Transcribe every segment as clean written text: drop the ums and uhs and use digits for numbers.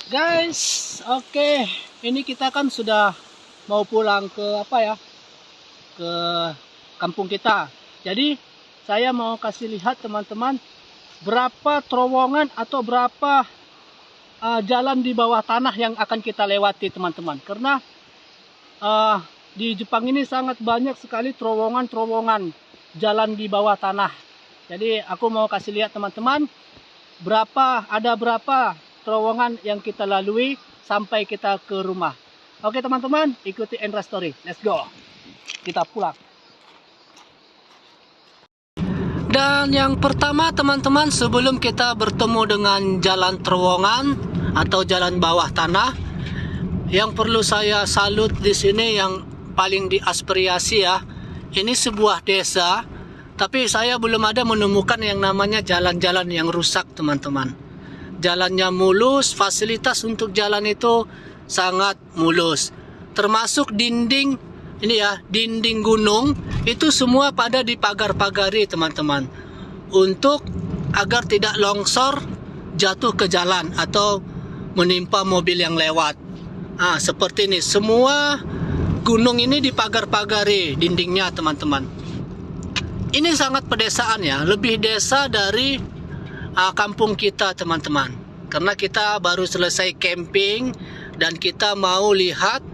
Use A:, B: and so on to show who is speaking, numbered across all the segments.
A: Guys, oke, ini kita kan sudah mau pulang ke ke kampung kita. Jadi saya mau kasih lihat teman-teman berapa terowongan atau berapa jalan di bawah tanah yang akan kita lewati teman-teman. Karena di Jepang ini sangat banyak sekali terowongan-terowongan jalan di bawah tanah. Jadi aku mau kasih lihat teman-teman ada berapa terowongan yang kita lalui sampai kita ke rumah. Oke teman-teman, ikuti Endra Story. Let's go. Kita pulang. Dan yang pertama teman-teman, sebelum kita bertemu dengan jalan terowongan atau jalan bawah tanah, yang perlu saya salut di sini yang paling diaspirasi ya. Ini sebuah desa, tapi saya belum ada menemukan yang namanya jalan-jalan yang rusak teman-teman. Jalannya mulus, fasilitas untuk jalan itu sangat mulus. Termasuk dinding, ini ya, dinding gunung itu semua pada dipagar-pagari teman-teman. Untuk agar tidak longsor jatuh ke jalan atau menimpa mobil yang lewat. Seperti ini, semua gunung ini dipagar-pagari dindingnya teman-teman. Ini sangat pedesaan ya, lebih desa dari kampung kita teman-teman. Karena kita baru selesai camping dan kita mau lihat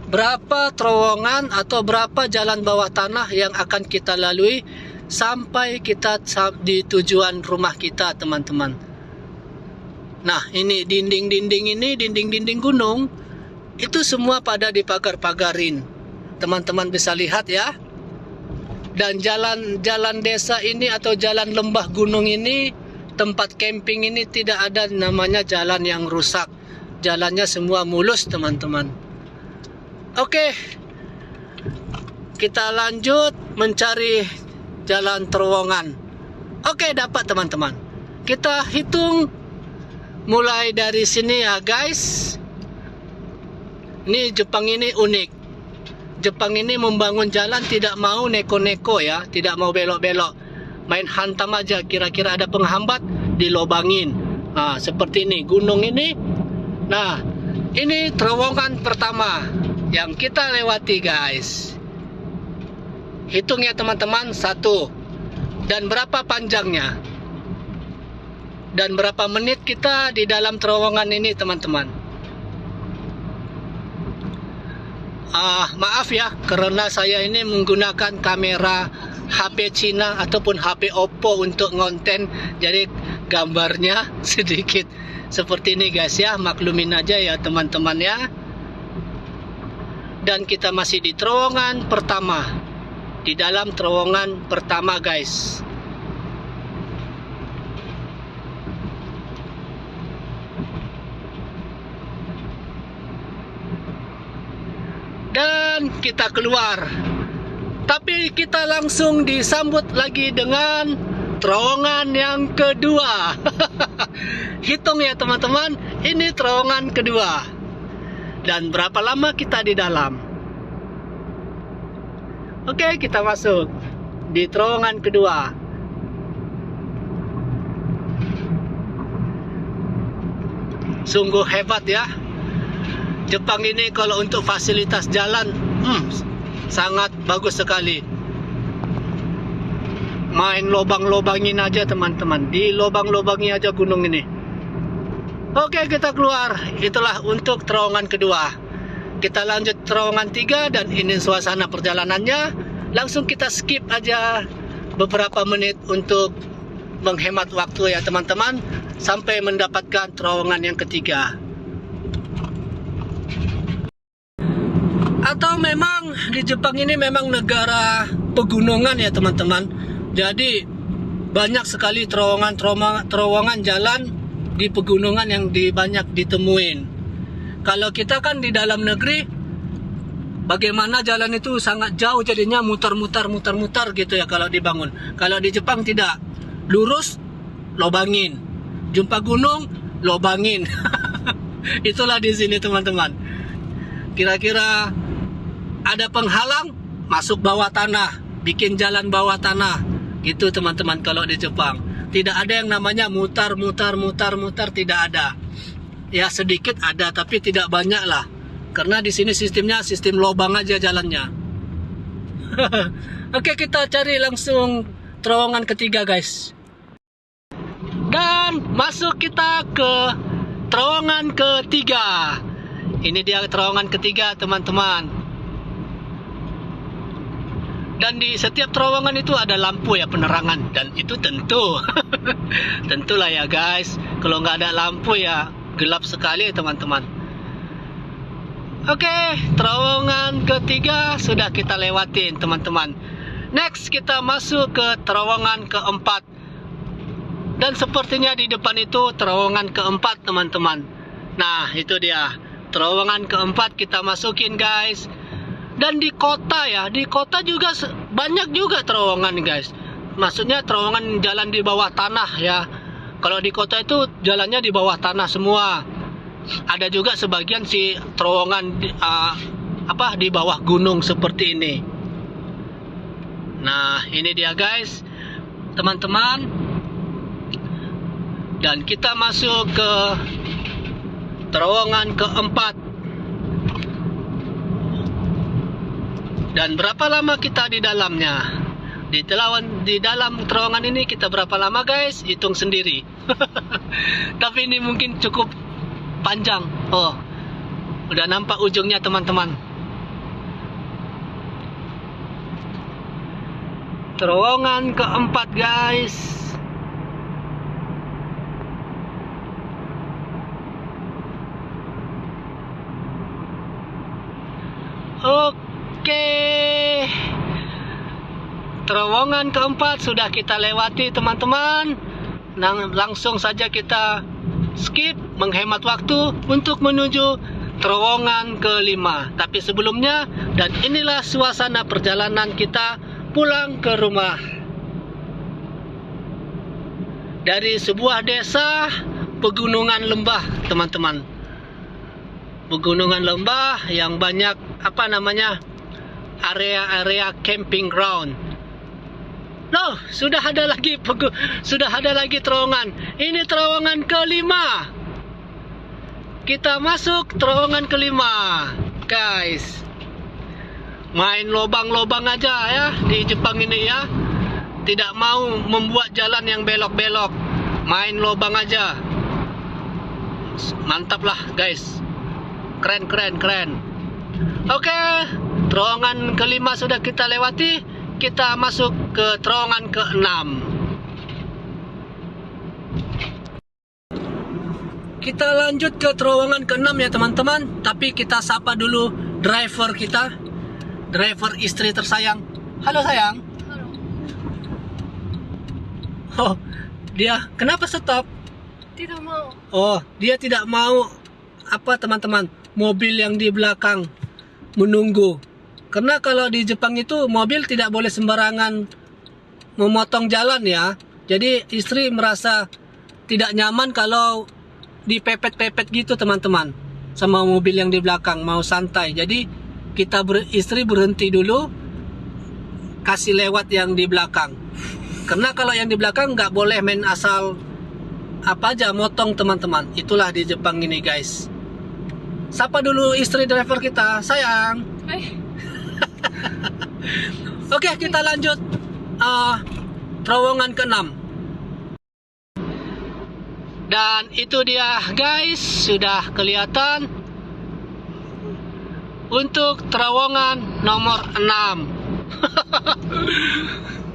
A: berapa terowongan atau berapa jalan bawah tanah yang akan kita lalui sampai kita di tujuan rumah kita teman-teman. Nah ini dinding-dinding gunung itu semua pada dipagar-pagarin. Teman-teman bisa lihat ya. Dan jalan desa ini atau jalan lembah gunung ini, tempat camping ini tidak ada namanya jalan yang rusak. Jalannya semua mulus teman-teman. Oke, kita lanjut mencari jalan terowongan. Oke, dapat teman-teman. Kita hitung mulai dari sini ya guys. Ini Jepang ini unik. Jepang ini membangun jalan tidak mau neko-neko ya, tidak mau belok-belok. Main hantam aja, kira-kira ada penghambat dilobangin. Seperti ini, gunung ini. Nah, ini terowongan pertama yang kita lewati guys. Hitung ya teman-teman, 1. Dan berapa panjangnya? Dan berapa menit kita di dalam terowongan ini teman-teman? Maaf ya, karena saya ini menggunakan kamera HP Cina ataupun HP Oppo untuk ngonten, jadi gambarnya sedikit seperti ini guys ya, maklumin aja ya teman-teman ya. Dan kita masih di terowongan pertama, di dalam terowongan pertama guys. Dan kita keluar. Tapi kita langsung disambut lagi dengan terowongan yang kedua. Hitung ya teman-teman, ini terowongan kedua. Dan berapa lama kita di dalam? Oke, kita masuk di terowongan kedua. Sungguh hebat ya. Jepang ini kalau untuk fasilitas jalan sangat bagus sekali. Main lobang-lobangin aja teman-teman, di lobang-lobangi aja gunung ini. Oke, kita keluar. Itulah untuk terowongan kedua. Kita lanjut terowongan 3 dan ini suasana perjalanannya. Langsung kita skip aja beberapa menit untuk menghemat waktu ya teman-teman, sampai mendapatkan terowongan yang ketiga. Atau memang di Jepang ini memang negara pegunungan ya teman-teman. Jadi banyak sekali terowongan jalan di pegunungan yang banyak ditemuin. Kalau kita kan di dalam negeri, bagaimana jalan itu sangat jauh, jadinya muter-muter gitu ya kalau dibangun. Kalau di Jepang tidak, lurus lobangin, jumpa gunung lobangin. Itulah di sini teman-teman. Kira-kira ada penghalang, masuk bawah tanah, bikin jalan bawah tanah. Gitu teman-teman kalau di Jepang. Tidak ada yang namanya mutar, tidak ada. Ya sedikit ada, tapi tidak banyak lah. Karena di sini sistemnya sistem lobang aja jalannya. Oke, kita cari langsung terowongan ketiga, guys. Dan masuk kita ke terowongan ketiga. Ini dia terowongan ketiga, teman-teman. Dan di setiap terowongan itu ada lampu ya, penerangan. Dan itu tentu tentulah ya guys, kalau nggak ada lampu ya gelap sekali teman-teman. Oke, terowongan ketiga sudah kita lewatin teman-teman. Next kita masuk ke terowongan keempat. Dan sepertinya di depan itu terowongan keempat teman-teman. Nah itu dia, terowongan keempat kita masukin guys. Dan di kota ya, di kota juga banyak juga terowongan guys. Maksudnya terowongan jalan di bawah tanah ya. Kalau di kota itu jalannya di bawah tanah semua. Ada juga sebagian si terowongan di bawah gunung seperti ini. Nah ini dia guys, teman-teman. Dan kita masuk ke terowongan keempat. Dan berapa lama kita di dalamnya? Di dalam terowongan ini kita berapa lama guys? Hitung sendiri. Tapi ini mungkin cukup panjang. Oh, udah nampak ujungnya teman-teman. Terowongan keempat guys. Oke, terowongan keempat sudah kita lewati teman-teman. Langsung saja kita skip, menghemat waktu untuk menuju terowongan kelima. Tapi sebelumnya, dan inilah suasana perjalanan kita pulang ke rumah. Dari sebuah desa pegunungan lembah teman-teman. Pegunungan lembah yang banyak area-area camping ground. Loh, sudah ada lagi terowongan. Ini terowongan kelima. Kita masuk terowongan kelima, guys. Main lobang-lobang aja ya di Jepang ini ya. Tidak mau membuat jalan yang belok-belok. Main lobang aja. Mantap lah, guys. Keren. Oke, terowongan kelima sudah kita lewati. Kita masuk ke terowongan keenam. Kita lanjut ke terowongan keenam ya teman-teman. Tapi kita sapa dulu driver kita, driver istri tersayang. Halo sayang.
B: Halo.
A: Oh, dia kenapa stop?
B: Tidak mau.
A: Oh, dia tidak mau teman-teman, mobil yang di belakang menunggu. Karena kalau di Jepang itu mobil tidak boleh sembarangan memotong jalan ya. Jadi istri merasa tidak nyaman kalau dipepet-pepet gitu teman-teman sama mobil yang di belakang, mau santai. Jadi kita istri berhenti dulu, kasih lewat yang di belakang. Karena kalau yang di belakang nggak boleh main asal apa aja motong teman-teman. Itulah di Jepang ini guys. Sapa dulu istri driver kita, sayang. Oke, kita lanjut terowongan keenam. Dan itu dia guys, sudah kelihatan untuk terowongan nomor 6.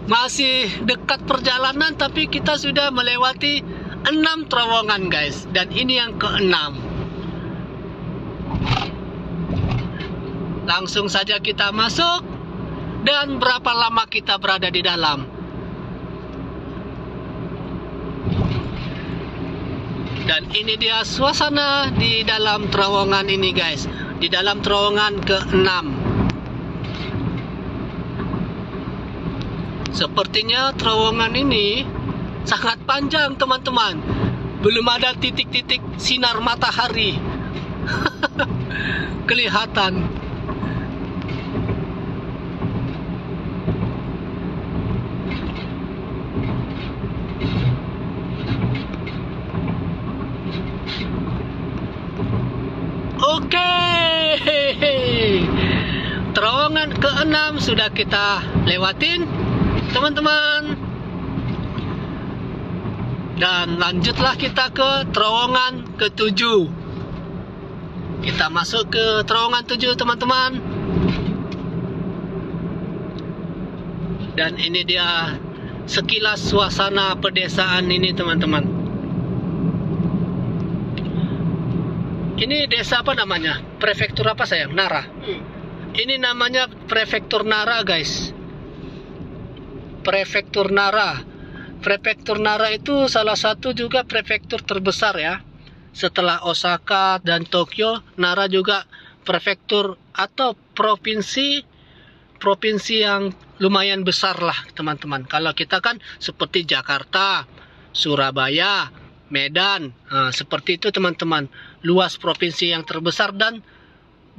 A: Masih dekat perjalanan tapi kita sudah melewati 6 terowongan guys. Dan ini yang keenam. Langsung saja kita masuk. Dan berapa lama kita berada di dalam? Dan ini dia suasana di dalam terowongan ini guys. Di dalam terowongan ke-6. Sepertinya terowongan ini sangat panjang teman-teman. Belum ada titik-titik sinar matahari. Kelihatan. Oke, terowongan ke-6 sudah kita lewatin, teman-teman. Dan lanjutlah kita ke terowongan ke-7. Kita masuk ke terowongan 7, teman-teman. Dan ini dia sekilas suasana pedesaan ini, teman-teman. Ini desa apa namanya? Prefektur apa sayang? Nara. Ini namanya Prefektur Nara, guys. Prefektur Nara. Prefektur Nara itu salah satu juga prefektur terbesar ya. Setelah Osaka dan Tokyo, Nara juga prefektur atau provinsi yang lumayan besar lah, teman-teman. Kalau kita kan seperti Jakarta, Surabaya, Medan, seperti itu, teman-teman. Luas provinsi yang terbesar dan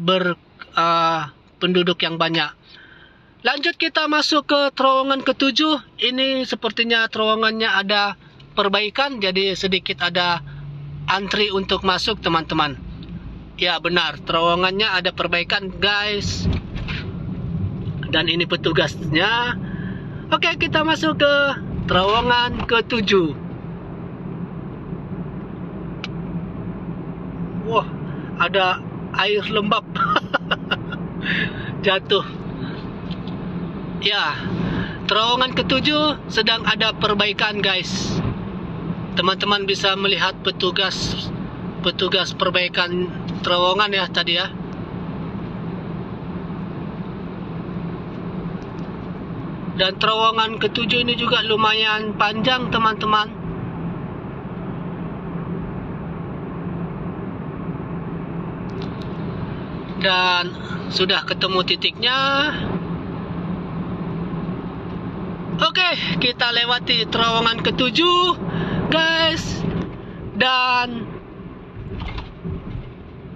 A: berpenduduk yang banyak. Lanjut kita masuk ke terowongan ke-7. Ini sepertinya terowongannya ada perbaikan, jadi sedikit ada antri untuk masuk, teman-teman. Ya benar, terowongannya ada perbaikan, guys. Dan ini petugasnya. Oke, kita masuk ke terowongan ke-7. Wah, ada air lembab jatuh. Ya, terowongan ke-7 sedang ada perbaikan, guys. Teman-teman bisa melihat petugas perbaikan terowongan ya tadi ya. Dan terowongan ke-7 ini juga lumayan panjang, teman-teman. Dan sudah ketemu titiknya. Oke, kita lewati terowongan ke-7, guys. Dan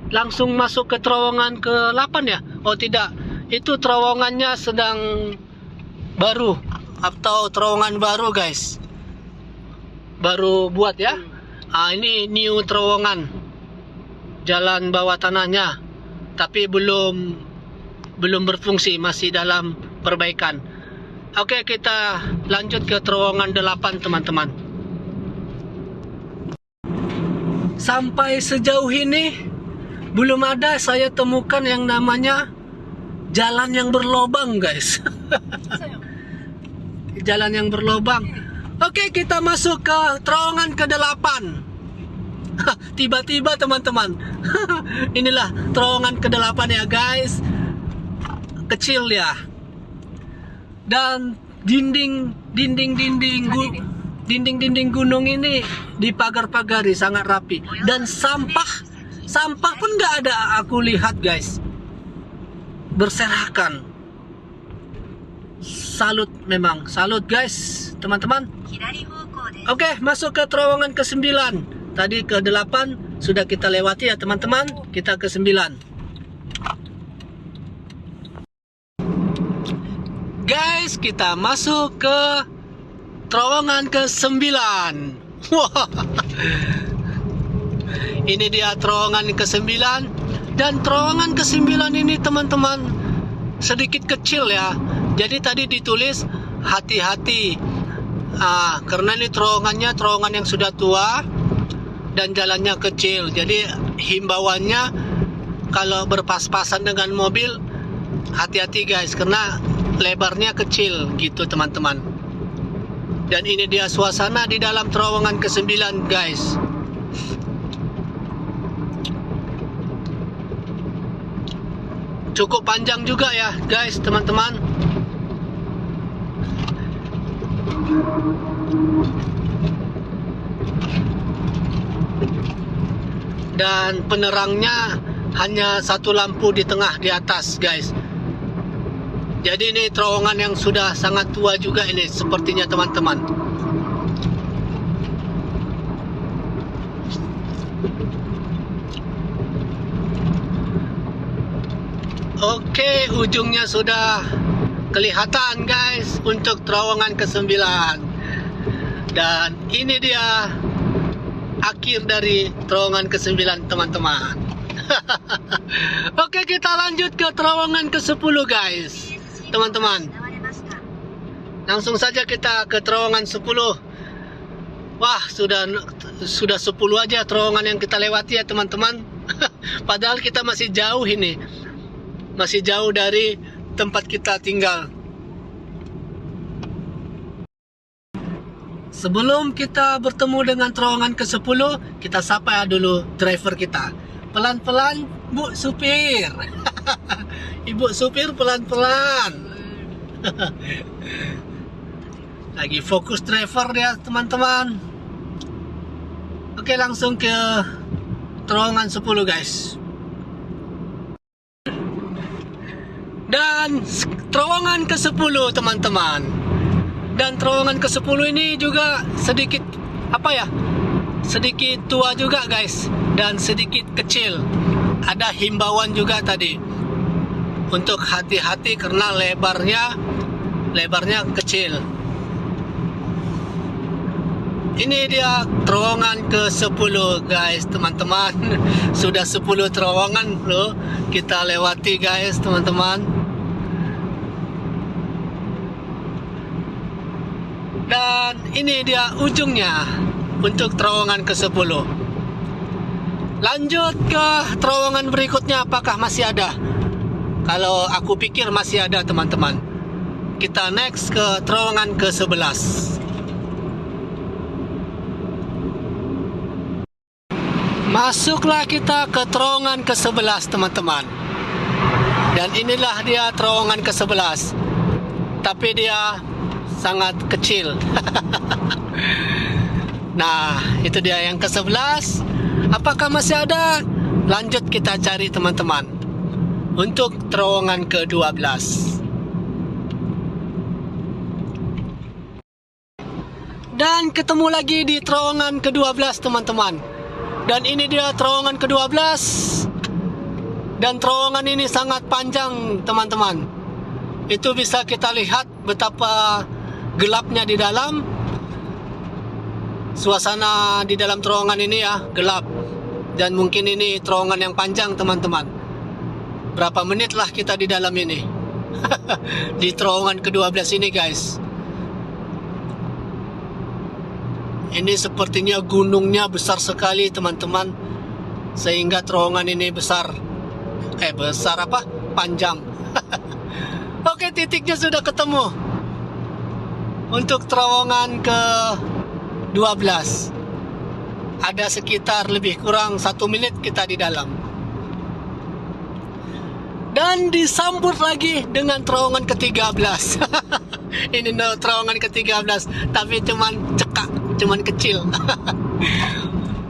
A: langsung masuk ke terowongan ke-8 ya. Oh tidak, itu terowongannya sedang baru, atau terowongan baru, guys. Baru buat ya. Ini new terowongan, jalan bawah tanahnya. Tapi belum berfungsi, masih dalam perbaikan. Oke, kita lanjut ke terowongan 8, teman-teman. Sampai sejauh ini belum ada saya temukan yang namanya jalan yang berlobang, guys. Jalan yang berlobang. Oke, kita masuk ke terowongan ke-8. Tiba-tiba, teman-teman. Inilah terowongan ke-8 ya, guys. Kecil ya. Dan dinding gunung ini dipagar-pagari sangat rapi. Dan sampah pun nggak ada, aku lihat, guys. Berserakan. Salut memang, salut, guys, teman-teman. Oke, masuk ke terowongan ke-9. Tadi ke-8 sudah kita lewati ya, teman-teman. Kita ke-9. Guys, kita masuk ke terowongan ke-9. Wah. Ini dia terowongan ke-9. Dan terowongan ke-9 ini, teman-teman, sedikit kecil ya. Jadi tadi ditulis hati-hati. Karena ini terowongan yang sudah tua dan jalannya kecil. Jadi himbauannya kalau berpas-pasan dengan mobil, hati-hati, guys, karena lebarnya kecil gitu, teman-teman. Dan ini dia suasana di dalam terowongan ke-9, guys. Cukup panjang juga ya, guys, teman-teman. Dan penerangnya hanya satu lampu di tengah di atas, guys. Jadi ini terowongan yang sudah sangat tua juga ini sepertinya, teman-teman. Oke, ujungnya sudah kelihatan, guys, untuk terowongan ke-9. Dan ini dia akhir dari terowongan ke-9, teman-teman. Oke, kita lanjut ke terowongan ke-10 guys. Teman-teman, langsung saja kita ke terowongan 10. Wah, sudah 10 aja terowongan yang kita lewati ya teman-teman. Padahal kita masih jauh ini. Masih jauh dari tempat kita tinggal. Sebelum kita bertemu dengan terowongan ke-10, kita sapa dulu driver kita. Pelan-pelan, Bu supir. Ibu supir pelan-pelan. Lagi fokus driver ya teman-teman. Oke, langsung ke terowongan 10 guys. Dan terowongan ke-10 teman-teman. Dan terowongan ke-10 ini juga sedikit sedikit tua juga guys, dan sedikit kecil. Ada himbauan juga tadi untuk hati-hati karena lebarnya kecil. Ini dia terowongan ke-10 guys teman-teman. Sudah 10 terowongan loh kita lewati guys teman-teman. Dan ini dia ujungnya untuk terowongan ke-10. Lanjut ke terowongan berikutnya, apakah masih ada? Kalau aku pikir masih ada teman-teman. Kita next ke terowongan ke-11. Masuklah kita ke terowongan ke-11 teman-teman. Dan inilah dia terowongan ke-11. Tapi dia sangat kecil. Nah, itu dia yang ke-11. Apakah masih ada? Lanjut kita cari teman-teman. Untuk terowongan ke-12. Dan ketemu lagi di terowongan ke-12 teman-teman. Dan ini dia terowongan ke-12. Dan terowongan ini sangat panjang teman-teman. Itu bisa kita lihat betapa gelapnya di dalam. Suasana di dalam terowongan ini ya, gelap. Dan mungkin ini terowongan yang panjang teman-teman. Berapa menit lah kita di dalam ini. Di terowongan ke-12 ini guys. Ini sepertinya gunungnya besar sekali teman-teman. Sehingga terowongan ini panjang. Oke, titiknya sudah ketemu. Untuk terowongan ke-12. Ada sekitar lebih kurang 1 menit kita di dalam. Dan disambut lagi dengan terowongan ke-13. Ini terowongan ke-13, tapi cuman kecil.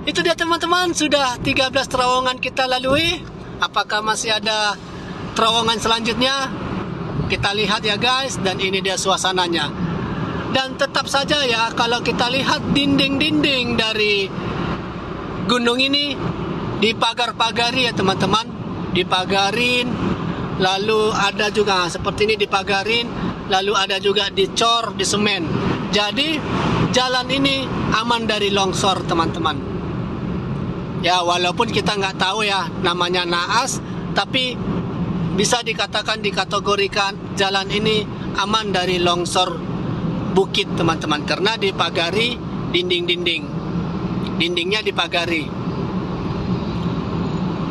A: Itu dia teman-teman, sudah 13 terowongan kita lalui. Apakah masih ada terowongan selanjutnya? Kita lihat ya guys, dan ini dia suasananya. Dan tetap saja ya, kalau kita lihat dinding-dinding dari gunung ini dipagar-pagari ya teman-teman. Dipagarin, lalu ada juga seperti ini dipagarin, lalu ada juga dicor, di semen. Jadi jalan ini aman dari longsor teman-teman. Ya, walaupun kita nggak tahu ya namanya naas, tapi bisa dikategorikan jalan ini aman dari longsor bukit teman-teman, karena dipagari dindingnya dipagari.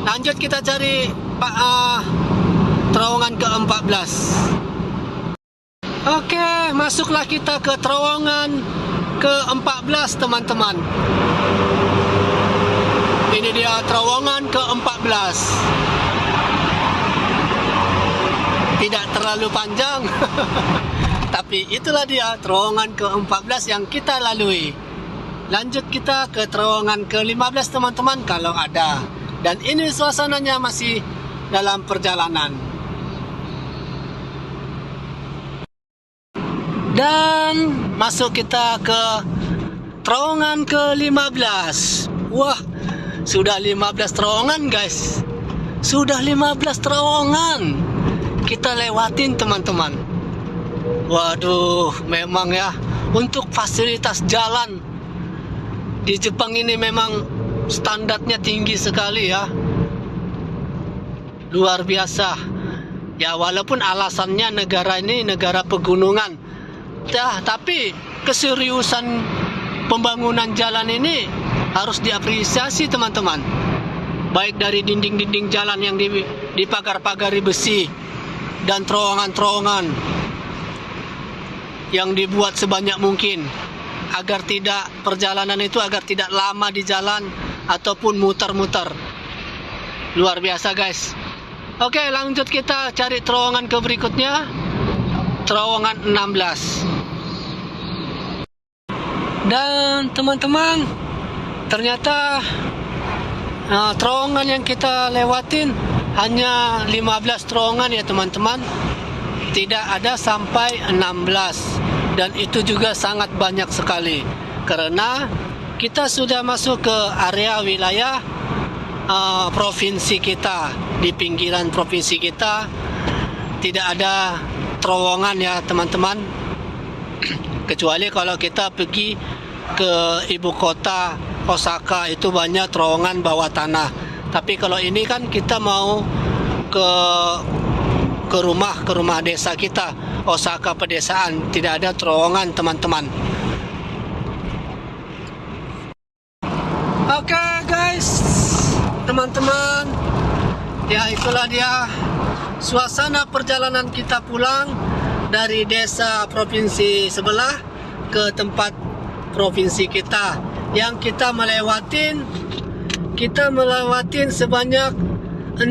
A: Lanjut kita cari terowongan ke-14. Oke, masuklah kita ke terowongan ke-14 teman-teman. Ini dia terowongan ke-14. Tidak terlalu panjang. Tapi itulah dia terowongan ke-14 yang kita lalui. Lanjut kita ke terowongan ke-15 teman-teman kalau ada. Dan ini suasananya masih dalam perjalanan. Dan masuk kita ke terowongan ke-15. Wah, sudah 15 terowongan guys. Sudah 15 terowongan kita lewatin teman-teman. Waduh, memang ya, untuk fasilitas jalan di Jepang ini memang standarnya tinggi sekali ya. luar biasa. Ya, walaupun alasannya negara ini negara pegunungan, tapi keseriusan pembangunan jalan ini harus diapresiasi teman-teman. Baik dari dinding-dinding jalan yang dipagar-pagari besi dan terowongan-terowongan yang dibuat sebanyak mungkin agar perjalanan itu agar tidak lama di jalan ataupun muter-muter. Luar biasa guys. Oke, lanjut kita cari terowongan ke berikutnya. Terowongan 16. Dan teman-teman, ternyata terowongan yang kita lewatin hanya 15 terowongan ya teman-teman. Tidak ada sampai 16. Dan itu juga sangat banyak sekali. Karena kita sudah masuk ke area wilayah provinsi kita. Di pinggiran provinsi kita tidak ada terowongan ya teman-teman. Kecuali kalau kita pergi ke ibu kota Osaka, itu banyak terowongan bawah tanah. Tapi kalau ini kan kita mau ke rumah desa kita, Osaka pedesaan, tidak ada terowongan teman-teman. Oke guys, teman-teman, ya itulah dia suasana perjalanan kita pulang dari desa provinsi sebelah ke tempat provinsi kita, yang kita melewatin sebanyak 15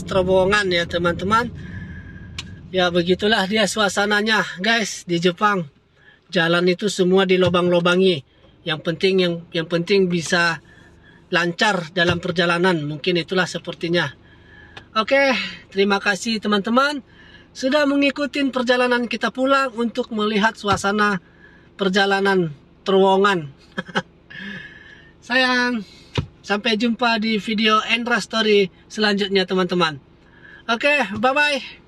A: terowongan ya teman-teman. Ya begitulah dia suasananya guys di Jepang. Jalan itu semua dilobang-lobangi. Yang penting bisa lancar dalam perjalanan. Mungkin itulah sepertinya. Oke, terima kasih teman-teman sudah mengikuti perjalanan kita pulang untuk melihat suasana perjalanan terowongan. Sayang, sampai jumpa di video Endra Story selanjutnya teman-teman. Oke, bye-bye.